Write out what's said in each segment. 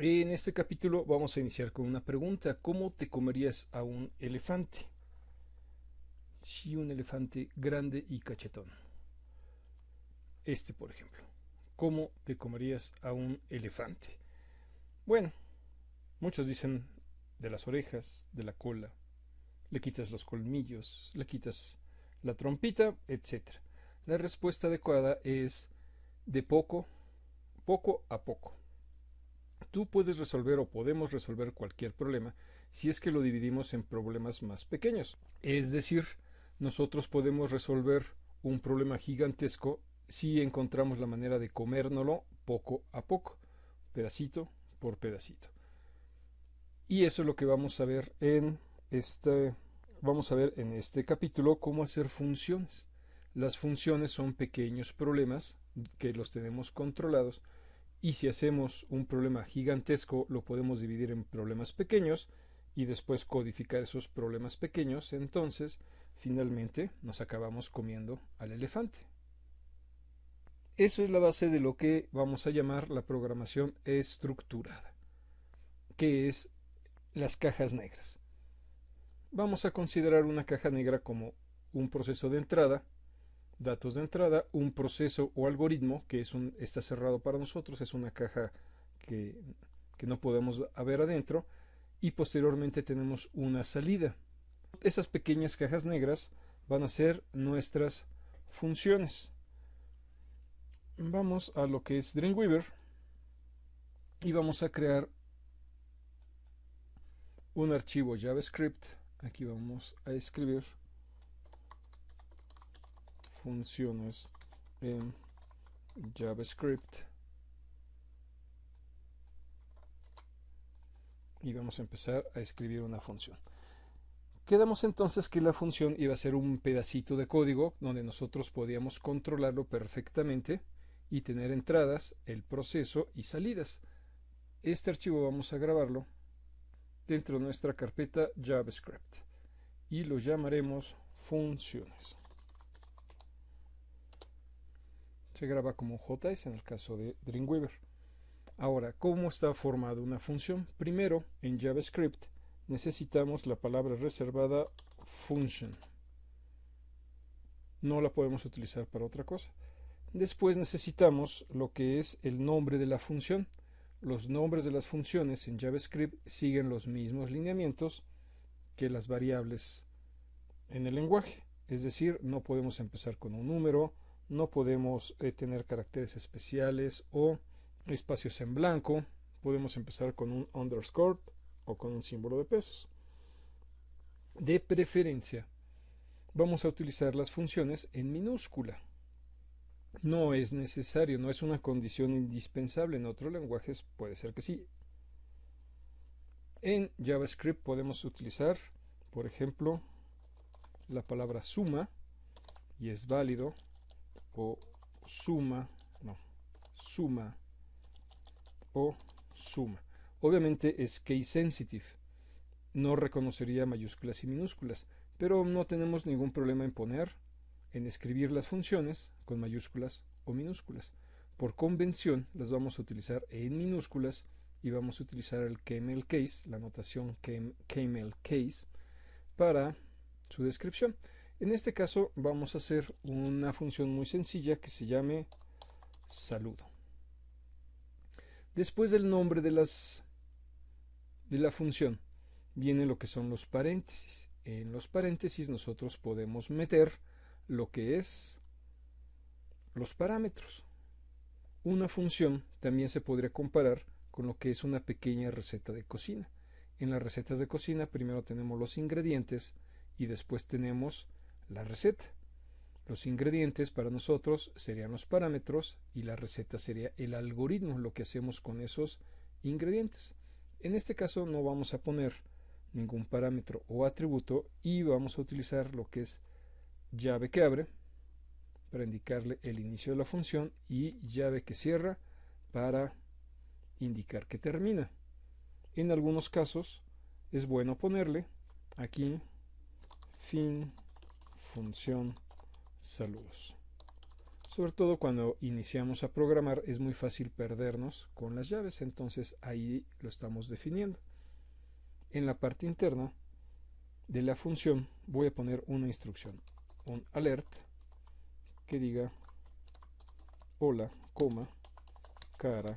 En este capítulo vamos a iniciar con una pregunta. ¿Cómo te comerías a un elefante? Sí, un elefante grande y cachetón. Este, por ejemplo. ¿Cómo te comerías a un elefante? Bueno, muchos dicen de las orejas, de la cola, le quitas los colmillos, le quitas la trompita, etc. La respuesta adecuada es de poco a poco. Tú puedes resolver o podemos resolver cualquier problema si es que lo dividimos en problemas más pequeños. Es decir, nosotros podemos resolver un problema gigantesco si encontramos la manera de comérnoslo poco a poco, pedacito por pedacito. Y eso es lo que vamos a ver en este capítulo, cómo hacer funciones. Las funciones son pequeños problemas que los tenemos controlados, y si hacemos un problema gigantesco lo podemos dividir en problemas pequeños y después codificar esos problemas pequeños. Entonces finalmente nos acabamos comiendo al elefante. Eso es la base de lo que vamos a llamar la programación estructurada, que es las cajas negras. Vamos a considerar una caja negra como un proceso de entrada, datos de entrada, un proceso o algoritmo que está cerrado para nosotros, es una caja que no podemos ver adentro, y posteriormente tenemos una salida. Esas pequeñas cajas negras van a ser nuestras funciones. Vamos a lo que es Dreamweaver y vamos a crear un archivo JavaScript. Aquí vamos a escribir funciones en JavaScript y vamos a empezar a escribir una función. Quedamos entonces que la función iba a ser un pedacito de código donde nosotros podíamos controlarlo perfectamente y tener entradas, el proceso y salidas. Este archivo vamos a grabarlo dentro de nuestra carpeta JavaScript y lo llamaremos funciones. Se graba como JS en el caso de Dreamweaver. Ahora, ¿cómo está formada una función? Primero, en JavaScript necesitamos la palabra reservada function. No la podemos utilizar para otra cosa. Después necesitamos lo que es el nombre de la función. Los nombres de las funciones en JavaScript siguen los mismos lineamientos que las variables en el lenguaje. Es decir, no podemos empezar con un número, no podemos tener caracteres especiales o espacios en blanco. Podemos empezar con un underscore o con un símbolo de pesos. De preferencia, vamos a utilizar las funciones en minúscula. No es necesario, no es una condición indispensable. En otros lenguajes puede ser que sí. En JavaScript podemos utilizar, por ejemplo, la palabra suma, y es válido, o suma o suma. Obviamente es case sensitive, no reconocería mayúsculas y minúsculas, pero no tenemos ningún problema en escribir las funciones con mayúsculas o minúsculas. Por convención las vamos a utilizar en minúsculas y vamos a utilizar el camel case, la notación camel case, para su descripción. En este caso vamos a hacer una función muy sencilla que se llame saludo. Después del nombre de la función viene lo que son los paréntesis. En los paréntesis nosotros podemos meter lo que es los parámetros. Una función también se podría comparar con lo que es una pequeña receta de cocina. En las recetas de cocina primero tenemos los ingredientes y después tenemos la receta. Los ingredientes para nosotros serían los parámetros y la receta sería el algoritmo, lo que hacemos con esos ingredientes. En este caso no vamos a poner ningún parámetro o atributo y vamos a utilizar lo que es llave que abre para indicarle el inicio de la función y llave que cierra para indicar que termina. En algunos casos es bueno ponerle aquí fin función saludos. Sobre todo cuando iniciamos a programar es muy fácil perdernos con las llaves, entonces ahí lo estamos definiendo. En la parte interna de la función voy a poner una instrucción, un alert que diga hola, cara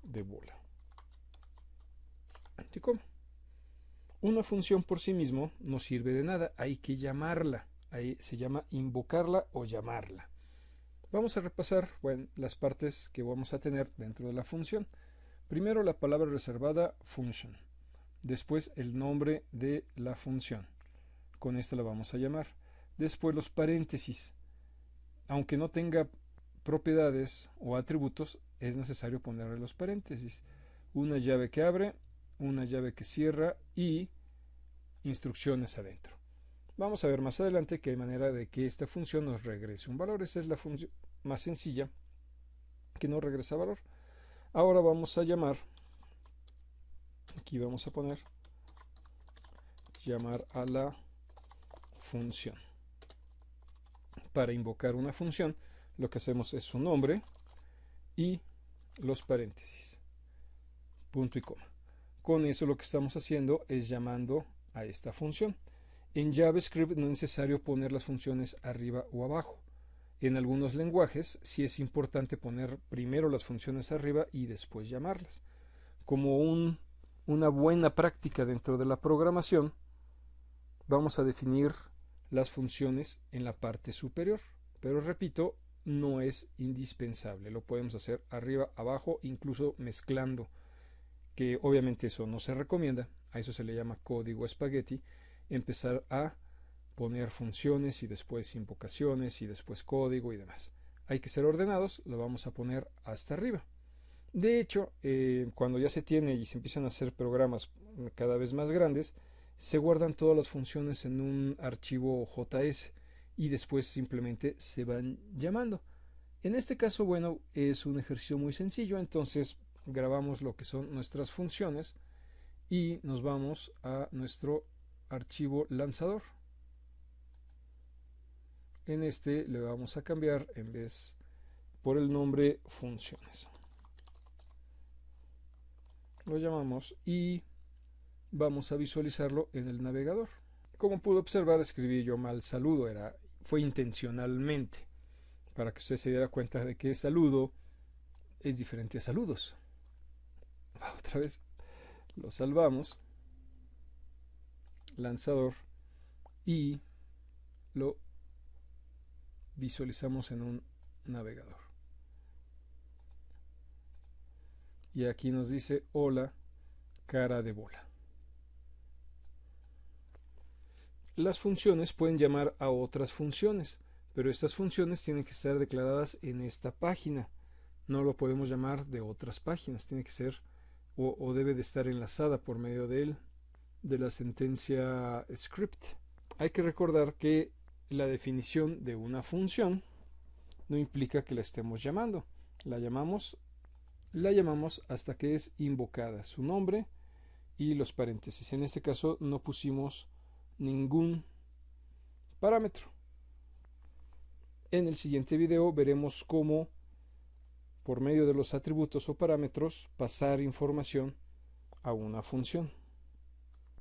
de bola. Una función por sí mismo no sirve de nada, hay que llamarla, ahí se llama invocarla o llamarla. Vamos a repasar las partes que vamos a tener dentro de la función. Primero la palabra reservada function, después el nombre de la función, con esta la vamos a llamar. Después los paréntesis, aunque no tenga propiedades o atributos, es necesario ponerle los paréntesis. Una llave que abre, una llave que cierra y instrucciones adentro. Vamos a ver más adelante que hay manera de que esta función nos regrese un valor. Esa es la función más sencilla que no regresa valor. Ahora vamos a llamar, aquí vamos a poner llamar a la función. Para invocar una función lo que hacemos es su nombre y los paréntesis, punto y coma. Con eso lo que estamos haciendo es llamando a esta función. En JavaScript no es necesario poner las funciones arriba o abajo. En algunos lenguajes sí es importante poner primero las funciones arriba y después llamarlas. Como una buena práctica dentro de la programación, vamos a definir las funciones en la parte superior. Pero repito, no es indispensable. Lo podemos hacer arriba, abajo, incluso mezclando, que obviamente eso no se recomienda. A eso se le llama código espagueti. Empezar a poner funciones y después invocaciones y después código y demás. Hay que ser ordenados, lo vamos a poner hasta arriba. De hecho, cuando ya se tiene y se empiezan a hacer programas cada vez más grandes, se guardan todas las funciones en un archivo JS y después simplemente se van llamando. En este caso, bueno, es un ejercicio muy sencillo, entonces grabamos lo que son nuestras funciones y nos vamos a nuestro archivo lanzador. En este le vamos a cambiar en vez por el nombre funciones. Lo llamamos y vamos a visualizarlo en el navegador. Como pudo observar, escribí yo mal saludo, fue intencionalmente, para que usted se diera cuenta de que saludo es diferente a saludos. Otra vez lo salvamos, lanzador, y lo visualizamos en un navegador. Y aquí nos dice hola, cara de bola. Las funciones pueden llamar a otras funciones, pero estas funciones tienen que estar declaradas en esta página. No lo podemos llamar de otras páginas, tiene que ser o debe de estar enlazada por medio de la sentencia script. Hay que recordar que la definición de una función no implica que la estemos llamando. La llamamos hasta que es invocada, su nombre y los paréntesis. En este caso no pusimos ningún parámetro. En el siguiente video veremos cómo, por medio de los atributos o parámetros, pasar información a una función.